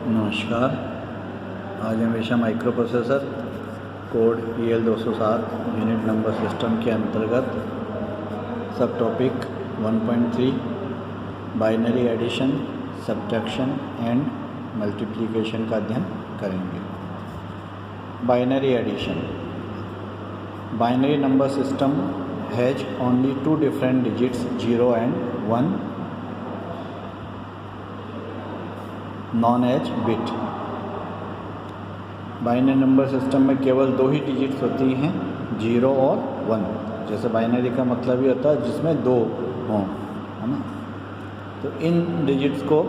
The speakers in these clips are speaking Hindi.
नमस्कार। आज हम विषय microprocessor code EL 207 unit number system के अंतर्गत subtopic 1.3 binary addition, subtraction and multiplication का अध्ययन करेंगे। Binary addition. Binary number system has only 2 different digits 0 and 1 known as bit. Binary number system में केवल 2 ही डिजिट्स होती हैं, 0 और 1। जैसे बाइनरी का मतलब ही होता है जिसमें 2 हों, है ना। तो इन डिजिट्स को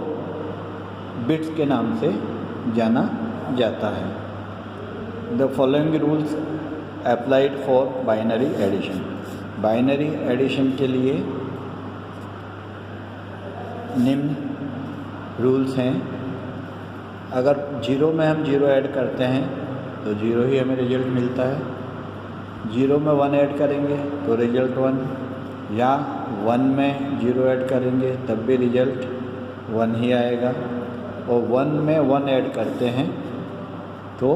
बिट्स के नाम से जाना जाता है। The following rules applied for binary addition. Binary addition के लिए निम्न रूल्स हैं। अगर 0 में हम 0 ऐड करते हैं तो 0 ही हमें रिजल्ट मिलता है। 0 में 1 ऐड करेंगे तो रिजल्ट 1, या 1 में 0 ऐड करेंगे तब भी रिजल्ट 1 ही आएगा। और 1 में 1 ऐड करते हैं तो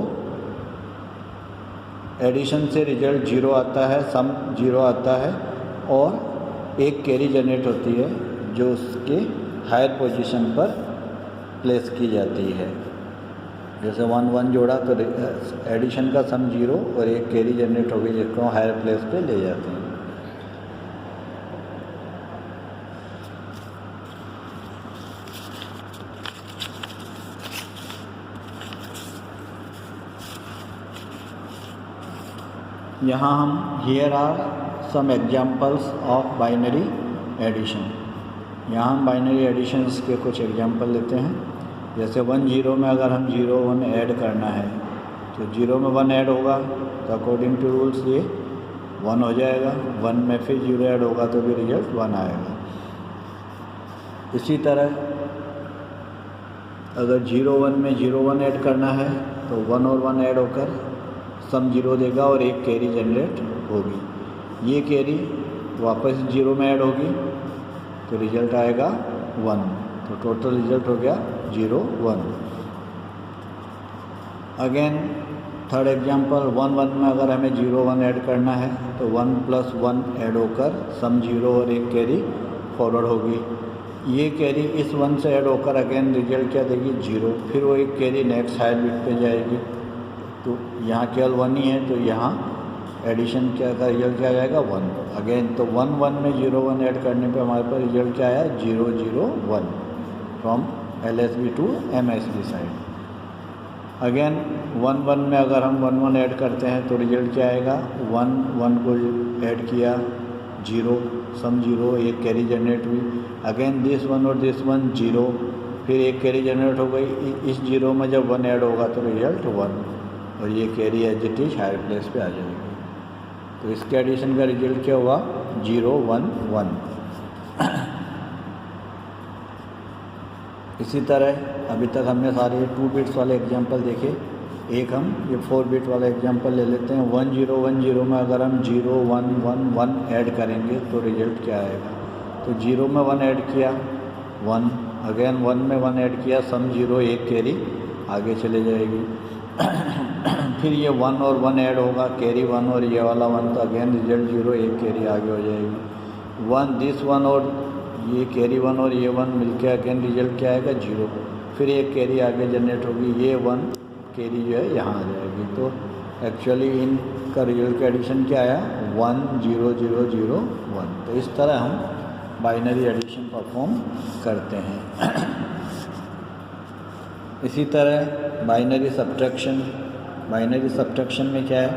एडिशन से रिजल्ट 0 आता है, सम 0 आता है और एक कैरी जनरेट होती है जो उसके हायर पोजीशन पर प्लेस की जाती है। जैसे 1 1 जोड़ा तो एडिशन का सम 0 और एक कैरी जनरेट हो गई जिसको हायर प्लेस पे ले जाते हैं। यहाँ हम here are some examples of binary addition. यहाँ हम बाइनरी एडिशंस के कुछ एग्जाम्पल लेते हैं। जैसे 1 0 में अगर हम 0 1 ऐड करना है तो 0 में 1 ऐड होगा तो अकॉर्डिंग टू रूल्स ये 1 हो जाएगा। 1 में फिर 0 ऐड होगा तो भी रिजल्ट 1 आएगा। इसी तरह अगर 0 1 में 0 1 ऐड करना है तो 1 और 1 ऐड होकर सम 0 देगा और एक कैरी जनरेट होगी। ये कैरी वापस 0 में ऐड होगी तो रिजल्ट आएगा 1। तो टोटल रिजल्ट हो गया 0 1। अगेन थर्ड एग्जांपल 1 1 में अगर हमें 0 1 ऐड करना है तो 1 + 1 ऐड होकर सम 0 और एक कैरी फॉरवर्ड होगी। ये कैरी इस 1 से ऐड होकर अगेन रिजल्ट क्या देगी 0। फिर वो एक कैरी नेक्स्ट हायर बिट पे जाएगी। तो यहाँ केवल 1 ही है तो यहाँ एडिशन क्या का रिजल्ट क्या आएगा 1। अगेन तो 1 1 में 0 1 ऐड करने पे हमारे पास रिजल्ट क्या आया 0 0 1 from LSB to MSB side. Again 1 1 में अगर हम 1 1 ऐड करते हैं तो रिजल्ट क्या आएगा 1 1 को ऐड किया 0 सम 0 एक कैरी जनरेट हुई। अगेन दिस 1 और दिस 1 0 फिर एक कैरी जनरेट हो गई। इस 0 में जब 1 ऐड होगा तो रिजल्ट 1 और ये carry as it is higher place पे आ जाएगी। तो इसके एडिशन का रिजल्ट क्या हुआ 0 1 1। इसी तरह अभी तक हमने सारे 2 बिट्स वाले एग्जांपल देखे। एक हम ये 4 बिट वाला एग्जांपल ले लेते हैं। 1 0 1 0 में अगर हम 0 1 1 1 ऐड करेंगे तो रिजल्ट क्या आएगा। तो 0 में 1 ऐड किया 1, अगेन 1 में 1 ऐड किया सम 0 एक कैरी आगे चले जाएगी। फिर ये 1 और 1 ऐड होगा कैरी 1 और ये वाला 1 तो अगेन रिजल्ट 0 एक कैरी आगे हो जाएगी। 1 दिस 1 और ये कैरी 1 और ये 1 मिलके अगेन रिजल्ट क्या आएगा 0। फिर एक कैरी आगे जनरेट होगी, ये 1 कैरी जो है यहाँ आ जाएगी। तो एक्चुअली इनका रिजल्ट का एडिशन क्या आया 1 0 0 0 1। तो इस तरह हम बाइनरी एडिशन परफॉर्म करते हैं। इसी तरह बाइनरी सब्ट्रैक्शन। बाइनरी सब्ट्रैक्शन में क्या है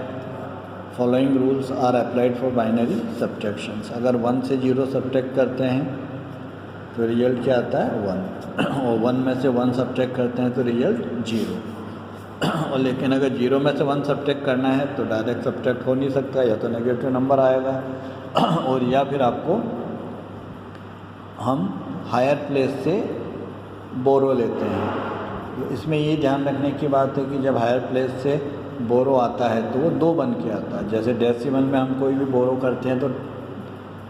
following rules are applied for binary subtractions. अगर 1 से 0 सब्ट्रैक्ट करते हैं तो रिजल्ट क्या आता है 1 और 1 में से 1 सब्ट्रैक्ट करते हैं तो रिजल्ट 0। और लेकिन अगर 0 में से 1 सब्ट्रैक्ट करना है तो डायरेक्ट सब्ट्रैक्ट हो नहीं सकता, या तो नेगेटिव नंबर आएगा और या फिर आपको हम हायर प्लेस से बोरो लेते हैं। तो इसमें ये ध्यान रखने की बात है कि जब हायर प्लेस से बोरो आता है तो वो 2 बन के आता है। जैसे डेसिमल में हम कोई भी बोरो करते हैं तो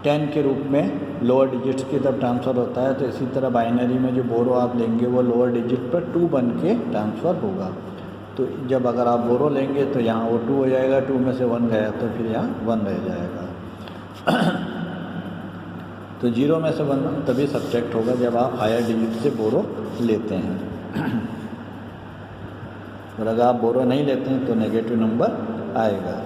10 के रूप में लोअर डिजिट्स की तरफ ट्रांसफ़र होता है, तो इसी तरह बाइनरी में जो बोरो आप लेंगे वो लोअर डिजिट पर 2 बन के ट्रांसफ़र होगा। तो जब अगर आप बोरो लेंगे तो यहाँ वो 2 हो जाएगा, 2 में से 1 गया तो फिर यहाँ 1 रह जाएगा। तो 0 में से 1 तभी सब्ट्रैक्ट होगा जब आप हायर डिजिट से बोरो लेते हैं। और अगर आप बोरो नहीं लेते हैं तो नेगेटिव नंबर आएगा।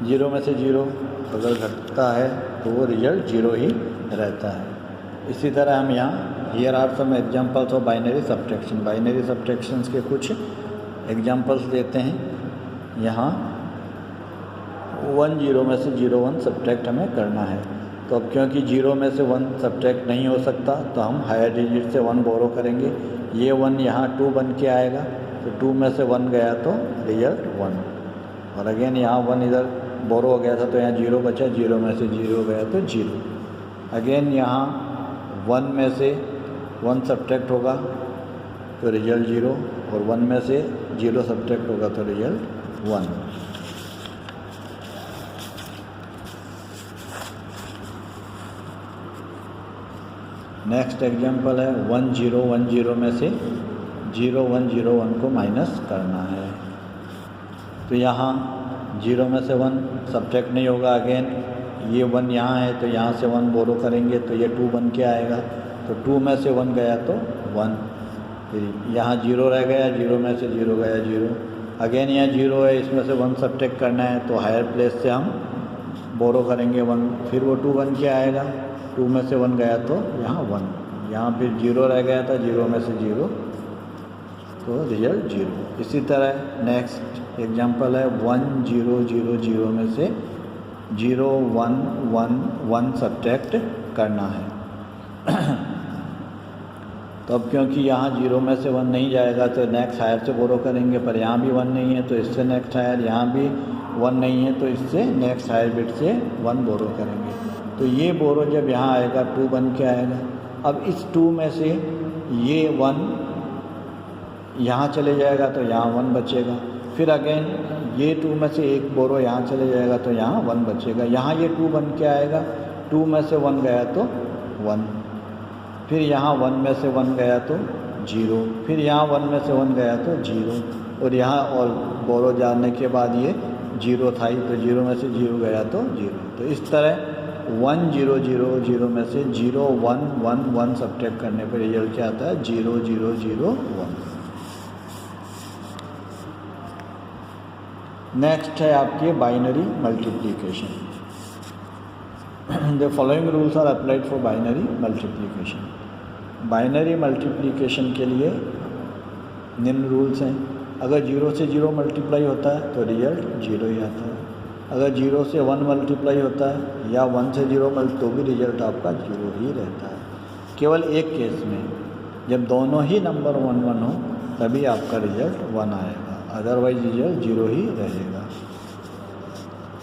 0 में से 0 अगर घटता है तो वो रिजल्ट 0 ही रहता है। इसी तरह हम यहाँ here are some examples of binary subtraction, binary subtractions के कुछ एग्जांपल्स देते हैं। यहाँ 1 0 में से 0 1 सब्ट्रैक्ट हमें करना है। तो अब क्योंकि 0 में से 1 सब्ट्रैक्ट नहीं हो सकता तो हम हायर डिजिट से 1 बोरो करेंगे। ये 1 यहाँ 2 बन के आएगा, तो 2 में से 1 गया तो रिजल्ट 1। और अगेन यहाँ 1 इधर बोरो हो गया था तो यहाँ 0 बचा, 0 में से 0 गया तो 0। अगेन यहाँ 1 में से 1 सब्ट्रैक्ट होगा तो रिजल्ट 0, और 1 में से 0 सब्ट्रैक्ट होगा तो रिजल्ट 1। नेक्स्ट एग्जांपल है 1 0 1 0 में से 0 1 0 1 को माइनस करना है। तो यहाँ 0 में से 1 सब्ट्रैक्ट नहीं होगा। अगेन ये 1 यहाँ है तो यहाँ से 1 बोरो करेंगे तो ये 2 बन के आएगा, तो 2 में से 1 गया तो 1। फिर यहाँ 0 रह गया, 0 में से 0 गया 0। अगेन यहाँ 0 है, इसमें से 1 सब्ट्रैक्ट करना है तो हायर प्लेस से हम बोरो करेंगे 1, फिर वो 2 बन के आएगा। 2 में से 1 गया तो यहाँ 1। यहाँ फिर 0 रह गया था, 0 में से 0 तो रिजल्ट 0। इसी तरह नेक्स्ट एग्जांपल है 1 0 0 0 में से 0 1 1 1 सब्ट्रैक्ट करना है। तो अब क्योंकि यहाँ 0 में से 1 नहीं जाएगा तो नेक्स्ट हायर से बोरो करेंगे, पर यहाँ भी 1 नहीं है तो इससे नेक्स्ट हायर, यहाँ भी 1 नहीं है तो इससे नेक्स्ट हायर बिट से 1 बोरो करेंगे। तो ये बोरो जब यहाँ आएगा 2 बन के आएगा। अब इस 2 में से ये 1 यहाँ चले जाएगा तो यहाँ 1 बचेगा। फिर अगेन ये 2 में से एक बोरो यहाँ चले जाएगा तो यहाँ 1 बचेगा। यहाँ ये 2 बन के आएगा, 2 में से 1 गया तो 1। फिर यहाँ 1 में से 1 गया तो 0, फिर यहाँ 1 में से 1 गया तो 0, और यहाँ और बोरो जाने के बाद ये 0 था ही तो 0 में से 0 गया तो 0। तो इस तरह 1 0 0 0 में से 0 1 1 1 सब्ट्रैक्ट करने पर रिजल्ट क्या आता है 0 0 0 1। नेक्स्ट है आपके binary multiplication. The following rules are applied for binary multiplication. Binary multiplication के लिए निम्न रूल्स हैं। अगर 0 से 0 मल्टीप्लाई होता है तो रिजल्ट 0 ही आता है। अगर 0 से 1 मल्टीप्लाई होता है या 1 से 0 तो भी रिजल्ट आपका 0 ही रहता है। केवल एक केस में जब दोनों ही नंबर 1 1 हो तभी आपका रिजल्ट 1 आएगा, अदरवाइज रिजल्ट 0 ही रहेगा।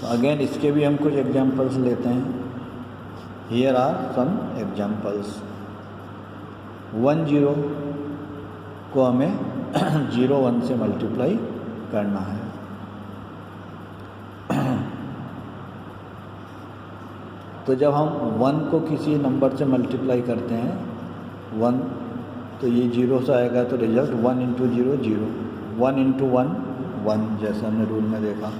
तो अगेन इसके भी हम कुछ एग्जांपल्स लेते हैं। Here are some examples. 1 0 को हमें 0 1 से मल्टीप्लाई करना है। तो जब हम 1 को किसी नंबर से मल्टीप्लाई करते हैं 1, तो ये 0 से आएगा तो रिजल्ट 1 इंटू 0 0, 1 इंटू 1 1, जैसे हमने रूल में देखा।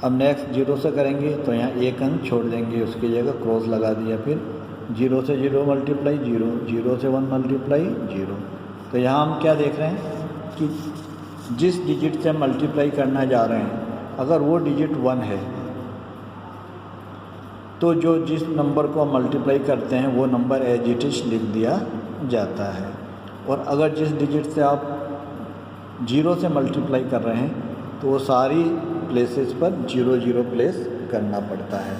अब नेक्स्ट 0 से करेंगे तो यहाँ एक अंक छोड़ देंगे, उसकी जगह क्रॉस लगा दिया। फिर 0 से 0 मल्टीप्लाई 0, 0 से 1 मल्टीप्लाई 0। तो यहाँ हम क्या देख रहे हैं कि जिस डिजिट से हम मल्टीप्लाई करना जा रहे हैं अगर वो डिजिट 1 है तो जो जिस नंबर को हम मल्टीप्लाई करते हैं वो नंबर एज इट इज लिख दिया जाता है। और अगर जिस डिजिट से आप 0 से मल्टीप्लाई कर रहे हैं तो वो सारी प्लेसेस पर 0 0 प्लेस करना पड़ता है।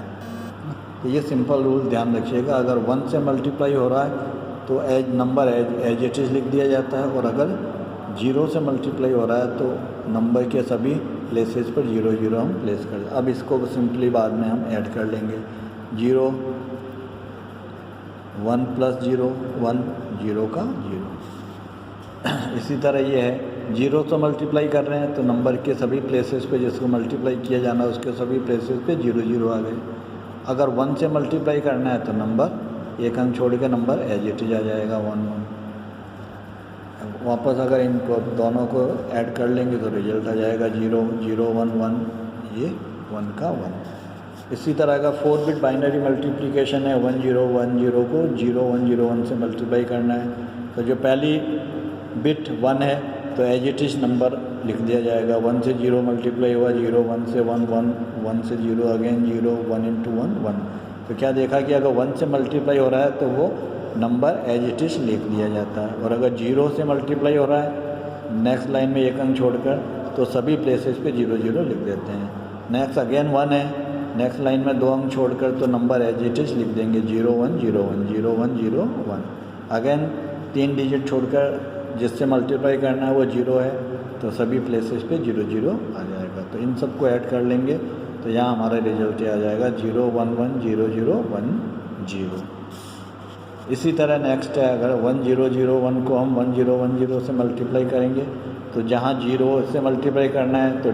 तो ये सिंपल रूल ध्यान रखिएगा। अगर 1 से मल्टीप्लाई हो रहा है तो नंबर एज इट इज लिख दिया जाता है, और अगर 0 से मल्टीप्लाई हो रहा है तो नंबर के सभी प्लेसेस पर 0 0 हम प्लेस कर। अब इसको सिंपली बाद में हम ऐड कर लेंगे। 0 1 प्लस 0 1, 0 का 0। इसी तरह ये है जीरो से मल्टीप्लाई कर रहे हैं तो नंबर के सभी प्लेसेस पे जिसको मल्टीप्लाई किया जाना है उसके सभी प्लेसेस पे जीरो जीरो आ गए। अगर 1 से मल्टीप्लाई करना है तो नंबर एक अंक छोड़ के नंबर एज इट इज आ जाएगा 1 1। वापस अगर इनको दोनों को ऐड कर लेंगे तो रिजल्ट आ जाएगा 0 0 1 1, ये 1 का 1। इसी तरह का 4 बिट बाइनरी मल्टीप्लिकेशन है। 1 0 1 0 को 0 1 0 1 से मल्टीप्लाई करना है। तो जो पहली बिट 1 है तो एज इट इज नंबर लिख दिया जाएगा। 1 से 0 मल्टीप्लाई हुआ 0, 1 से 1 1, 1 से 0 अगेन 0, 1 into 1 1। तो क्या देखा कि अगर 1 से मल्टीप्लाई हो रहा है तो वो नंबर एज इट इज लिख दिया जाता है, और अगर 0 से मल्टीप्लाई हो रहा है नेक्स्ट लाइन में एक अंक छोड़कर तो सभी प्लेसेस पे 0 0 लिख देते हैं। नेक्स्ट अगेन 1 है, नेक्स्ट लाइन में 2 अंक छोड़कर तो नंबर एज इट इज लिख देंगे 0 1 0 1 0 1 0 1। अगेन 3 डिजिट छोड़कर जिससे मल्टीप्लाई करना है वो 0 है तो सभी प्लेसेस पे 0 0 आ जाएगा। तो इन सबको ऐड कर लेंगे तो यहाँ हमारा रिजल्ट आ जाएगा 0 1 1 0 0 1 0। इसी तरह नेक्स्ट है, अगर 1 0 0 1 को हम 1 0 1 0 से मल्टीप्लाई करेंगे तो जहाँ 0 से मल्टीप्लाई करना है तो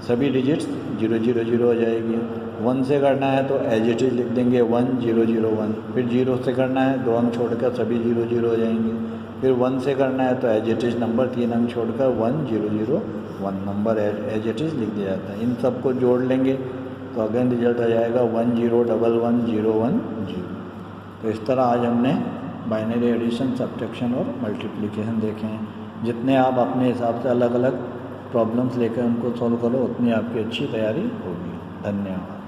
सभी डिजिट्स 0 0 0 हो जाएगी। 1 से करना है तो एज इट इज लिख देंगे 1 0 0 1। फिर 0 से करना है 2 अंक छोड़कर सभी 0 0 हो जाएंगे। फिर 1 से करना है तो एज इट इज नंबर 3 अंक छोड़कर 1 0 0 1 नंबर एज इट इज लिख दिया जाता है। इन सबको जोड़ लेंगे तो अगेन रिजल्ट आ जाएगा 1 0 1 1 0 1 0। तो इस तरह आज हमने बाइनरी एडिशन, सब्ट्रैक्शन और मल्टीप्लिकेशन देखे हैं। जितने आप अपने हिसाब से अलग अलग प्रॉब्लम्स लेकर उनको सॉल्व करो उतनी आपकी अच्छी तैयारी होगी। धन्यवाद।